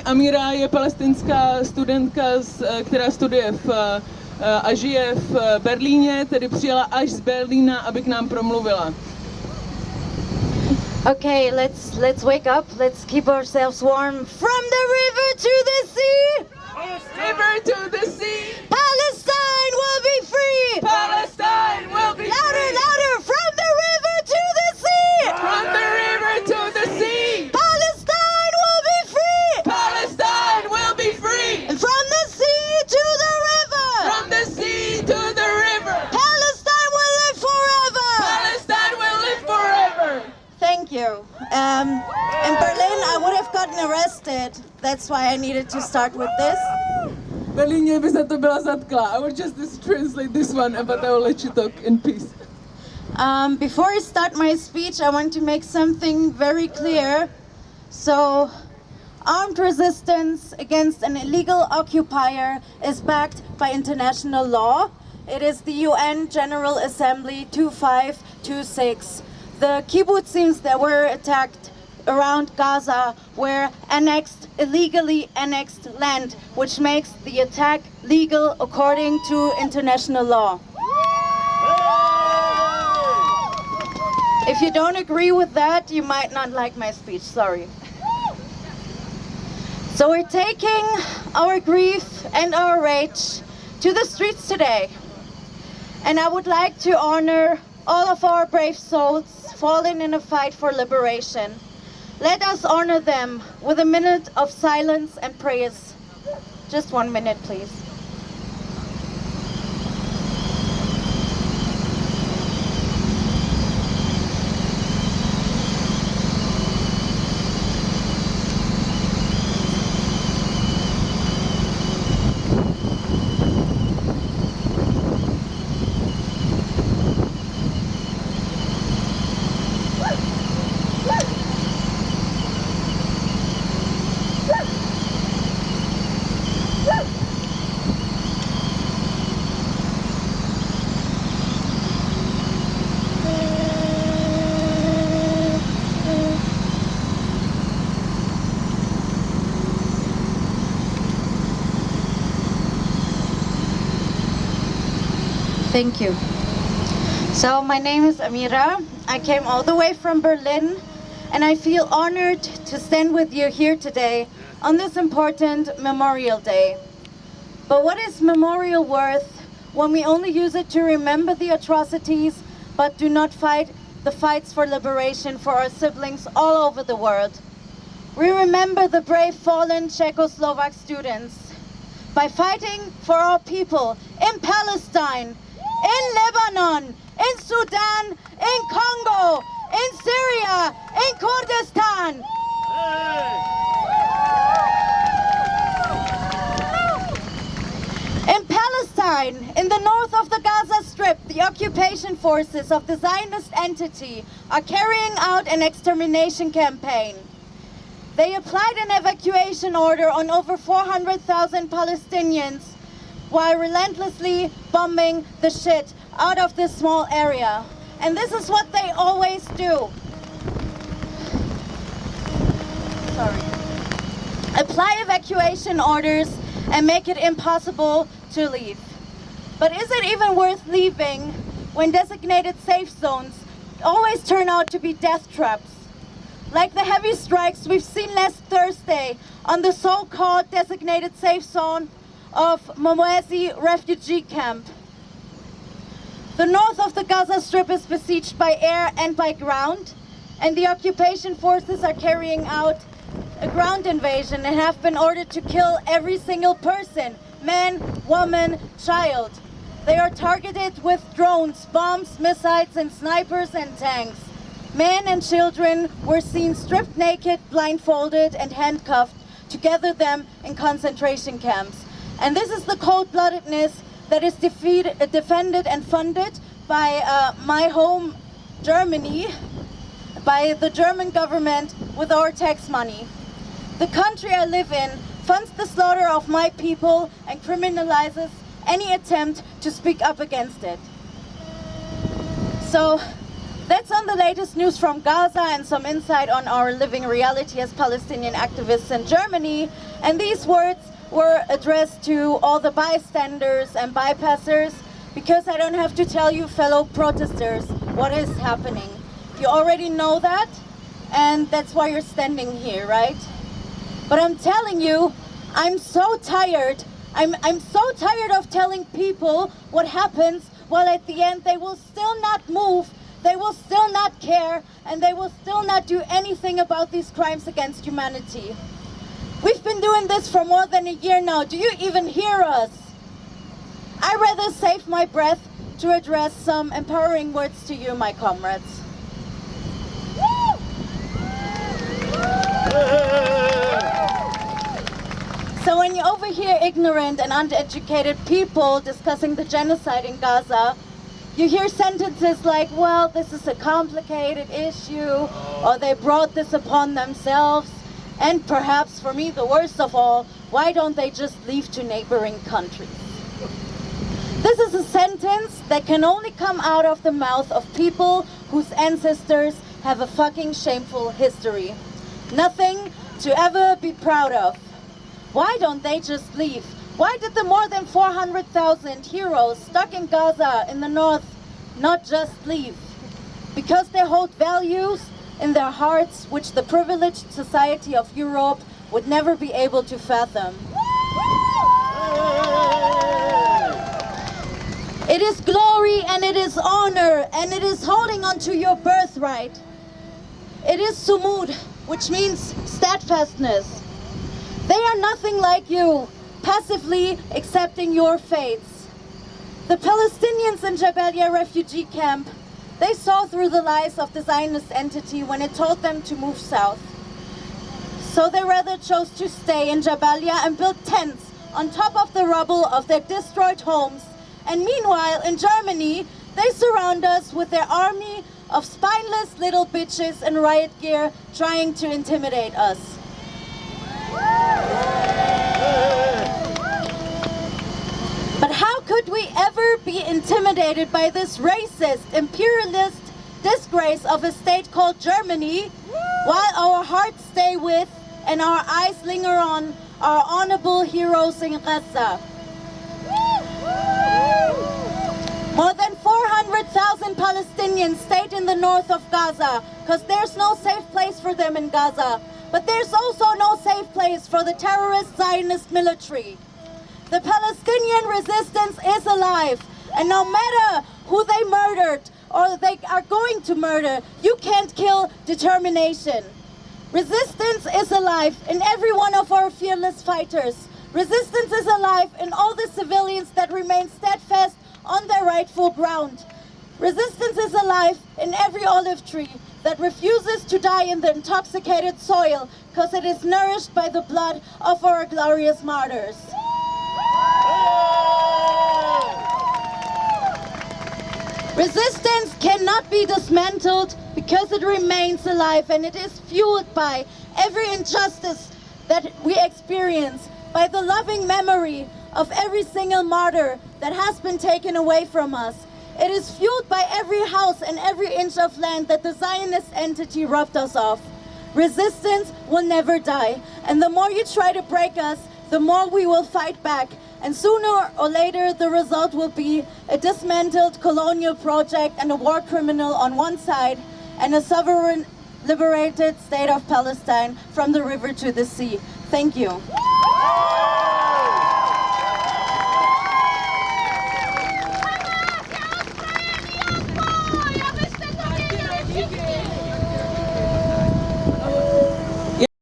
Amira je palestinská studentka, která studuje a žije v Berlíně, tedy přijela až z Berlína, aby k nám promluvila. Okay, let's wake up. Let's keep ourselves warm. From the river to the sea. River to the sea. Palestine will be free. Palestine will be Louder, free. louder. From the river to the sea. From the river to the sea. Palestine will be free. Palestine will be free. And from the sea to the river. From the sea to the river. Palestine will live forever. Palestine will live forever. Thank you. In Berlin, I would have gotten arrested. That's why I needed to start with this. V Berlíně by za to byla zatkla. I will just translate this one, but I will let you talk in peace. Before I start my speech, I want to make something very clear. So, armed resistance against an illegal occupier is backed by international law. It is the UN General Assembly 2526. The kibbutzim that were attacked around Gaza were illegally annexed land, which makes the attack legal according to international law. If you don't agree with that, you might not like my speech, sorry. So we're taking our grief and our rage to the streets today. And I would like to honor all of our brave souls fallen in a fight for liberation. Let us honor them with a minute of silence and praise. Just 1 minute, please. Thank you. So my name is Amira. I came all the way from Berlin, and I feel honored to stand with you here today on this important Memorial Day. But what is memorial worth when we only use it to remember the atrocities, but do not fight the fights for liberation for our siblings all over the world? We remember the brave fallen Czechoslovak students by fighting for our people in Palestine, in Lebanon, in Sudan, in Congo, in Syria, in Kurdistan. In Palestine, in the north of the Gaza Strip, the occupation forces of the Zionist entity are carrying out an extermination campaign. They applied an evacuation order on over 400,000 Palestinians while relentlessly bombing the shit out of this small area. And this is what they always do. Apply evacuation orders and make it impossible to leave. But is it even worth leaving when designated safe zones always turn out to be death traps? Like the heavy strikes we've seen last Thursday on the so-called designated safe zone of Mamwezi refugee camp. The north of the Gaza Strip is besieged by air and by ground, and the occupation forces are carrying out a ground invasion and have been ordered to kill every single person, man, woman, child. They are targeted with drones, bombs, missiles, and snipers and tanks. Men and children were seen stripped naked, blindfolded, and handcuffed to gather them in concentration camps. And this is the cold-bloodedness that is defended and funded by my home, Germany, by the German government with our tax money. The country I live in funds the slaughter of my people and criminalizes any attempt to speak up against it. So That's on the latest news from Gaza and some insight on our living reality as Palestinian activists in Germany. And these words were addressed to all the bystanders and bypassers, because I don't have to tell you, fellow protesters, what is happening. You already know that, and that's why you're standing here, right? But I'm telling you, I'm so tired. I'm so tired of telling people what happens, while at the end they will still not move, they will still not care, and they will still not do anything about these crimes against humanity. We've been doing this for more than a year now. Do you even hear us? I'd rather save my breath to address some empowering words to you, my comrades. So when you overhear ignorant and uneducated people discussing the genocide in Gaza, you hear sentences like, well, this is a complicated issue, or they brought this upon themselves, and perhaps for me the worst of all, why don't they just leave to neighboring countries? This is a sentence that can only come out of the mouth of people whose ancestors have a fucking shameful history. Nothing to ever be proud of. Why don't they just leave? Why did the more than 400,000 heroes stuck in Gaza in the north not just leave? Because they hold values in their hearts which the privileged society of Europe would never be able to fathom. It is glory and it is honor and it is holding on to your birthright. It is sumud, which means steadfastness. They are nothing like you, passively accepting your fates. The Palestinians in Jabalia refugee camp, they saw through the lies of the Zionist entity when it told them to move south. So they rather chose to stay in Jabalia and build tents on top of the rubble of their destroyed homes. And meanwhile, in Germany, they surround us with their army of spineless little bitches in riot gear trying to intimidate us. But how could we ever be intimidated by this racist, imperialist disgrace of a state called Germany, while our hearts stay with and our eyes linger on our honorable heroes in Gaza? More than 400,000 Palestinians stayed in the north of Gaza because there's no safe place for them in Gaza. But there's also no safe place for the terrorist Zionist military. The Palestinian resistance is alive, and no matter who they murdered or they are going to murder, you can't kill determination. Resistance is alive in every one of our fearless fighters. Resistance is alive in all the civilians that remain steadfast on their rightful ground. Resistance is alive in every olive tree that refuses to die in the intoxicated soil because it is nourished by the blood of our glorious martyrs. Resistance cannot be dismantled because it remains alive, and it is fueled by every injustice that we experience, by the loving memory of every single martyr that has been taken away from us. It is fueled by every house and every inch of land that the Zionist entity robbed us of. Resistance will never die, and the more you try to break us, the more we will fight back. And sooner or later, the result will be a dismantled colonial project and a war criminal on one side, and a sovereign, liberated state of Palestine from the river to the sea. Thank you.